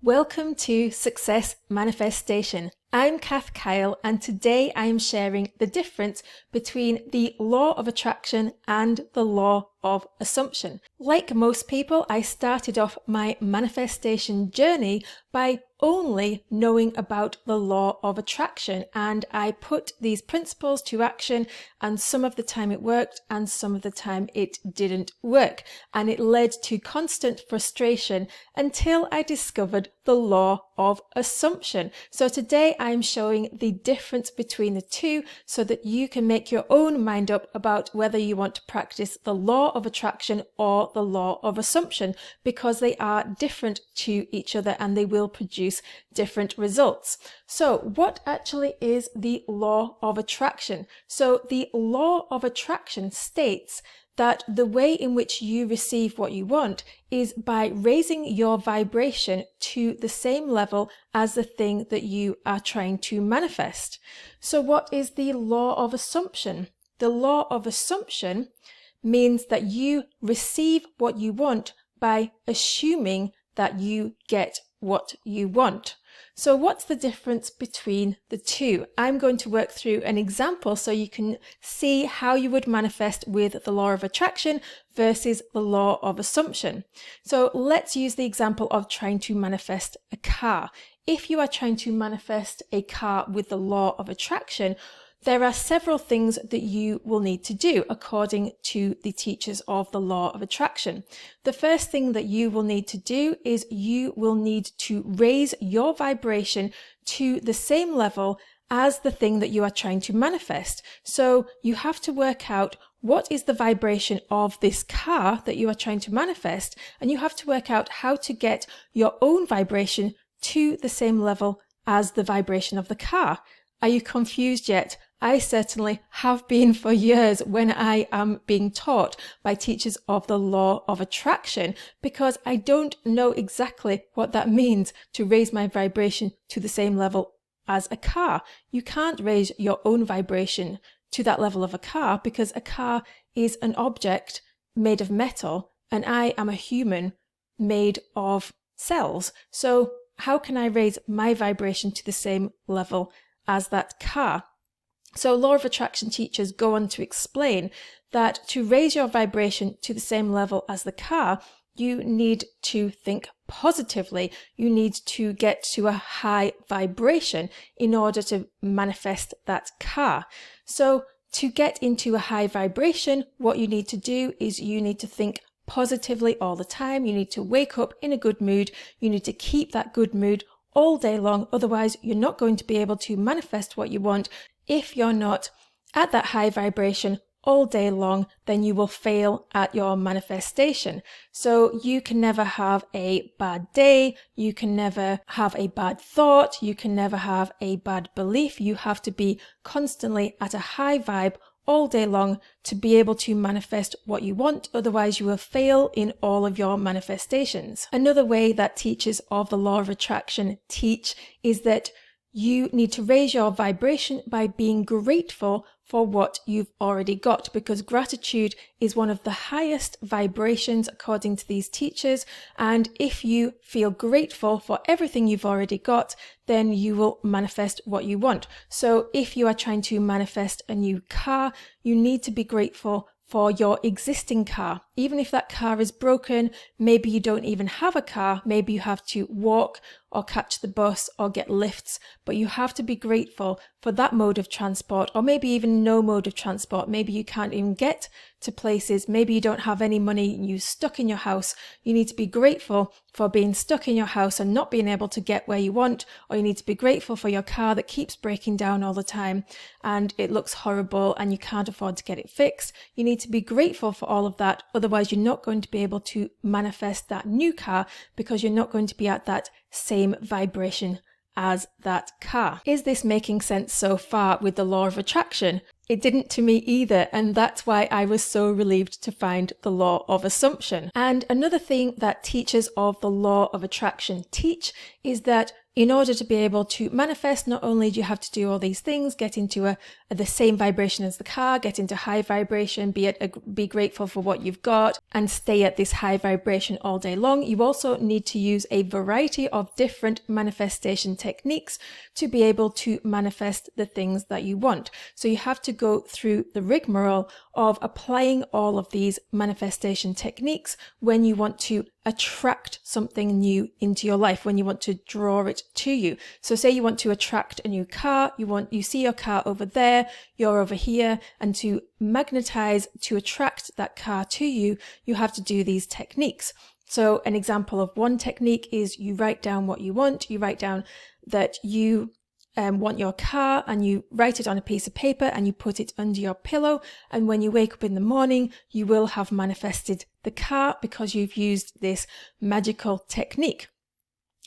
Welcome to Success Manifestation. I'm Kath Kyle, and today I am sharing the difference between the law of attraction and the law of assumption. Like most people, I started off my manifestation journey by only knowing about the law of attraction, and I put these principles to action, and some of the time it worked and some of the time it didn't work, and it led to constant frustration until I discovered the law of assumption. So today I'm showing the difference between the two so that you can make your own mind up about whether you want to practice the law of attraction or the law of assumption, because they are different to each other and they will produce different results. So what actually is the law of attraction? So the law of attraction states that the way in which you receive what you want is by raising your vibration to the same level as the thing that you are trying to manifest. So what is the law of assumption? The law of assumption means that you receive what you want by assuming that you get what you want. So what's the difference between the two? I'm going to work through an example so you can see how you would manifest with the law of attraction versus the law of assumption. So let's use the example of trying to manifest a car. If you are trying to manifest a car with the law of attraction, there are several things that you will need to do according to the teachers of the law of attraction. The first thing that you will need to do is you will need to raise your vibration to the same level as the thing that you are trying to manifest. So you have to work out what is the vibration of this car that you are trying to manifest, and you have to work out how to get your own vibration to the same level as the vibration of the car. Are you confused yet? I certainly have been for years when I am being taught by teachers of the law of attraction, because I don't know exactly what that means to raise my vibration to the same level as a car. You can't raise your own vibration to that level of a car because a car is an object made of metal and I am a human made of cells. So how can I raise my vibration to the same level as that car? So law of attraction teachers go on to explain that to raise your vibration to the same level as the car, you need to think positively. You need to get to a high vibration in order to manifest that car. So to get into a high vibration, what you need to do is you need to think positively all the time. You need to wake up in a good mood. You need to keep that good mood all day long. Otherwise, you're not going to be able to manifest what you want. If you're not at that high vibration all day long, then you will fail at your manifestation. So you can never have a bad day. You can never have a bad thought. You can never have a bad belief. You have to be constantly at a high vibe all day long to be able to manifest what you want. Otherwise, you will fail in all of your manifestations. Another way that teachers of the law of attraction teach is that you need to raise your vibration by being grateful for what you've already got, because gratitude is one of the highest vibrations according to these teachers. And if you feel grateful for everything you've already got, then you will manifest what you want. So if you are trying to manifest a new car, you need to be grateful for your existing car. Even if that car is broken, maybe you don't even have a car, maybe you have to walk or catch the bus or get lifts, but you have to be grateful for that mode of transport, or maybe even no mode of transport. Maybe you can't even get to places, maybe you don't have any money, you're stuck in your house. You need to be grateful for being stuck in your house and not being able to get where you want, or you need to be grateful for your car that keeps breaking down all the time and it looks horrible and you can't afford to get it fixed. You need to be grateful for all of that, otherwise you're not going to be able to manifest that new car because you're not going to be at that same vibration as that car. Is this making sense so far with the law of attraction? It didn't to me either, and that's why I was so relieved to find the law of assumption. And another thing that teachers of the law of attraction teach is that in order to be able to manifest, not only do you have to do all these things, get into the same vibration as the car, get into high vibration, be grateful for what you've got, and stay at this high vibration all day long, you also need to use a variety of different manifestation techniques to be able to manifest the things that you want. So you have to go through the rigmarole of applying all of these manifestation techniques when you want to attract something new into your life, when you want to draw it to you. So say you want to attract a new car, you see your car over there, you're over here, and to magnetize, to attract that car to you, you have to do these techniques. So an example of one technique is you write down what you want. You write down that you want your car, and you write it on a piece of paper and you put it under your pillow, and when you wake up in the morning you will have manifested the car because you've used this magical technique.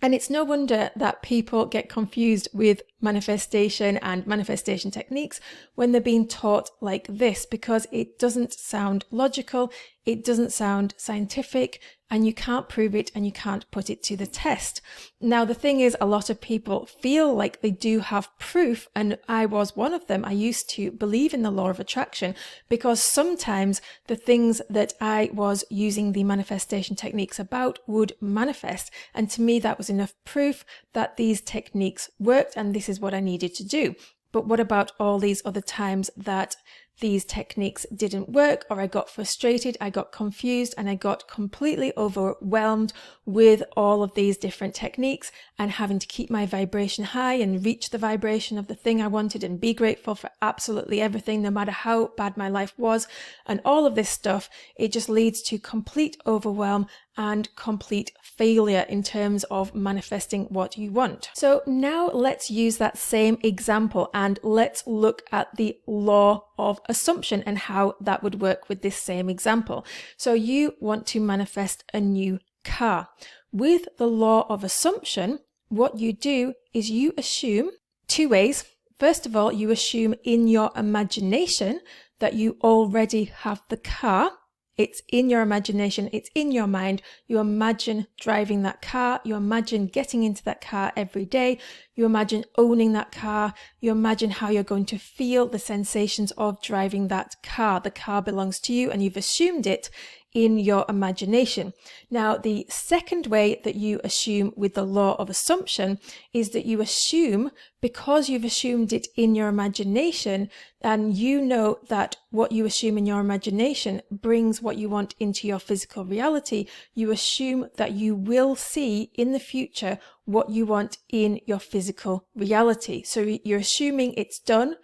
And it's no wonder that people get confused with manifestation and manifestation techniques when they're being taught like this, because it doesn't sound logical, it doesn't sound scientific, and you can't prove it and you can't put it to the test. Now, the thing is, a lot of people feel like they do have proof, and I was one of them. I used to believe in the law of attraction because sometimes the things that I was using the manifestation techniques about would manifest. And to me, that was enough proof that these techniques worked and this is what I needed to do. But what about all these other times that these techniques didn't work, or I got frustrated, I got confused, and I got completely overwhelmed with all of these different techniques and having to keep my vibration high and reach the vibration of the thing I wanted and be grateful for absolutely everything, no matter how bad my life was, and all of this stuff. It just leads to complete overwhelm and complete failure in terms of manifesting what you want. So now let's use that same example and let's look at the law of assumption and how that would work with this same example. So you want to manifest a new car. With the law of assumption, what you do is you assume two ways. First of all, you assume in your imagination that you already have the car. It's in your imagination, it's in your mind. You imagine driving that car, you imagine getting into that car every day, you imagine owning that car, you imagine how you're going to feel the sensations of driving that car. The car belongs to you and you've assumed it in your imagination. Now, the second way that you assume with the law of assumption is that you assume, because you've assumed it in your imagination, and you know that what you assume in your imagination brings what you want into your physical reality, you assume that you will see in the future what you want in your physical reality. So you're assuming it's done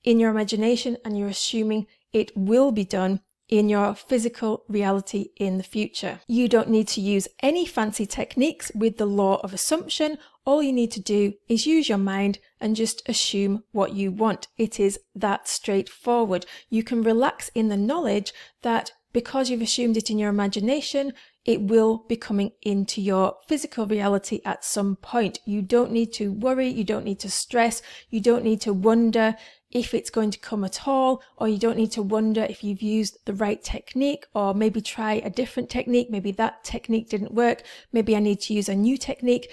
in your imagination and you're assuming it will be done in your physical reality in the future. You don't need to use any fancy techniques with the law of assumption. All you need to do is use your mind and just assume what you want. It is that straightforward. You can relax in the knowledge that because you've assumed it in your imagination, it will be coming into your physical reality at some point. You don't need to worry, you don't need to stress, you don't need to wonder if it's going to come at all, or you don't need to wonder if you've used the right technique, or maybe try a different technique. Maybe that technique didn't work. Maybe I need to use a new technique.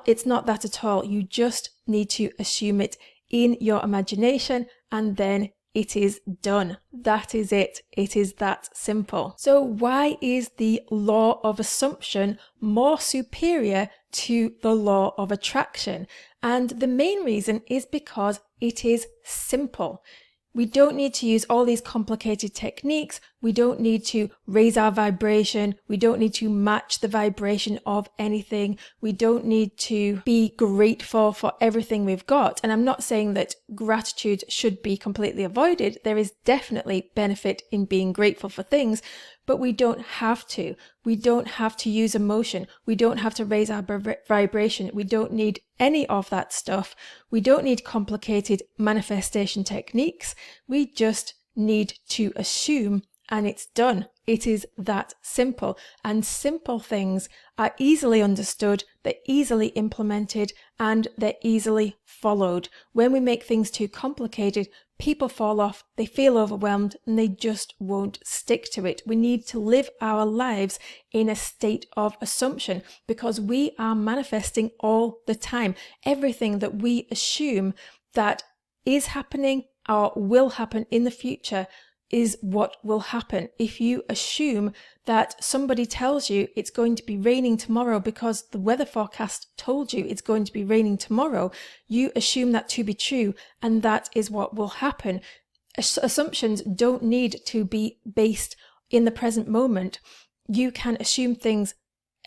It's not that at all. You just need to assume it in your imagination and then it is done. That is it. It is that simple. So why is the law of assumption more superior to the law of attraction? And the main reason is because it is simple. We don't need to use all these complicated techniques. We don't need to raise our vibration. We don't need to match the vibration of anything. We don't need to be grateful for everything we've got. And I'm not saying that gratitude should be completely avoided. There is definitely benefit in being grateful for things, but we don't have to. We don't have to use emotion. We don't have to raise our vibration. We don't need any of that stuff. We don't need complicated manifestation techniques. We just need to assume and it's done. It is that simple. And simple things are easily understood, they're easily implemented, and they're easily followed. When we make things too complicated, people fall off, they feel overwhelmed, and they just won't stick to it. We need to live our lives in a state of assumption because we are manifesting all the time. Everything that we assume that is happening or will happen in the future is what will happen. If you assume that somebody tells you it's going to be raining tomorrow because the weather forecast told you it's going to be raining tomorrow, you assume that to be true, and that is what will happen. Assumptions don't need to be based in the present moment. You can assume things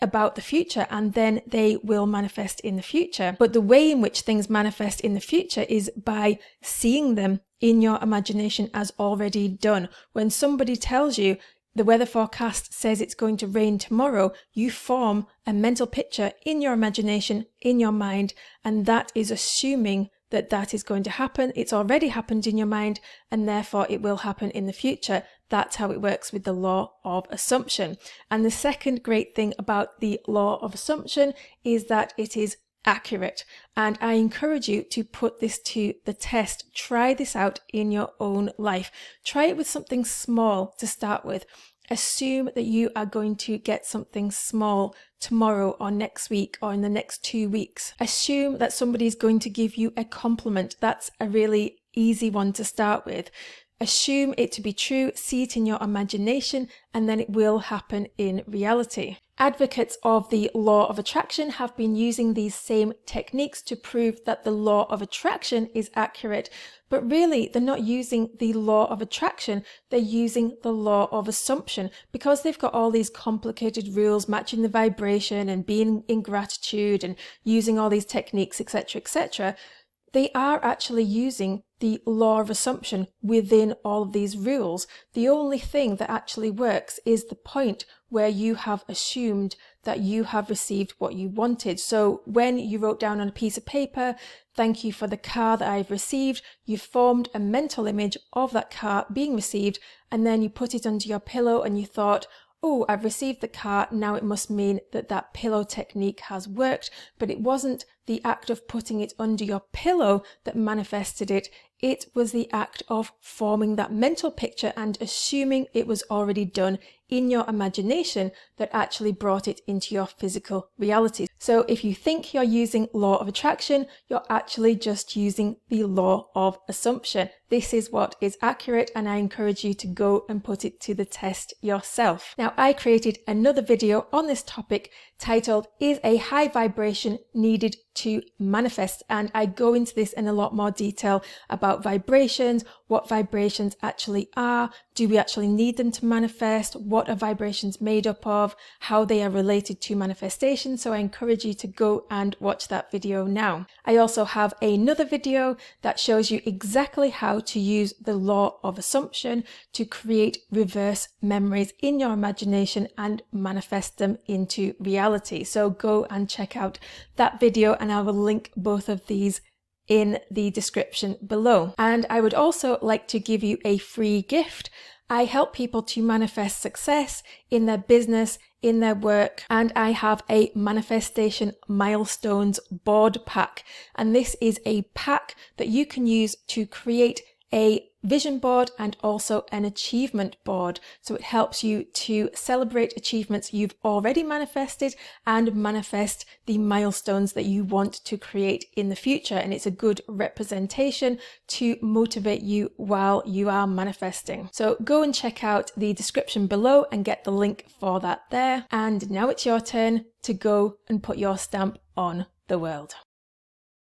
about the future and then they will manifest in the future. But the way in which things manifest in the future is by seeing them in your imagination as already done. When somebody tells you the weather forecast says it's going to rain tomorrow, you form a mental picture in your imagination, in your mind, and that is assuming that that is going to happen. It's already happened in your mind, and therefore it will happen in the future. That's how it works with the law of assumption. And the second great thing about the law of assumption is that it is accurate. And I encourage you to put this to the test. Try this out in your own life. Try it with something small to start with. Assume that you are going to get something small tomorrow or next week or in the next 2 weeks. Assume that somebody is going to give you a compliment. That's a really easy one to start with. Assume it to be true, see it in your imagination, and then it will happen in reality. Advocates of the law of attraction have been using these same techniques to prove that the law of attraction is accurate, but really they're not using the law of attraction, they're using the law of assumption, because they've got all these complicated rules matching the vibration and being in gratitude and using all these techniques, etc., etc. They are actually using the law of assumption within all of these rules. The only thing that actually works is the point where you have assumed that you have received what you wanted. So when you wrote down on a piece of paper, "Thank you for the car that I've received," you formed a mental image of that car being received, and then you put it under your pillow and you thought, "Oh, I've received the car, now it must mean that that pillow technique has worked." But it wasn't the act of putting it under your pillow that manifested it. It was the act of forming that mental picture and assuming it was already done in your imagination that actually brought it into your physical reality. So if you think you're using law of attraction, you're actually just using the law of assumption. This is what is accurate, and I encourage you to go and put it to the test yourself. Now, I created another video on this topic titled, "Is a high vibration needed to manifest?" And I go into this in a lot more detail about vibrations, what vibrations actually are, do we actually need them to manifest, what are vibrations made up of, how they are related to manifestation. So I encourage you to go and watch that video now. I also have another video that shows you exactly how to use the law of assumption to create reverse memories in your imagination and manifest them into reality. So go and check out that video, and I will link both of these in the description below. And I would also like to give you a free gift. I help people to manifest success in their business, in their work, and I have a manifestation milestones board pack. And this is a pack that you can use to create a vision board and also an achievement board. So it helps you to celebrate achievements you've already manifested and manifest the milestones that you want to create in the future. And it's a good representation to motivate you while you are manifesting. So go and check out the description below and get the link for that there. And now it's your turn to go and put your stamp on the world.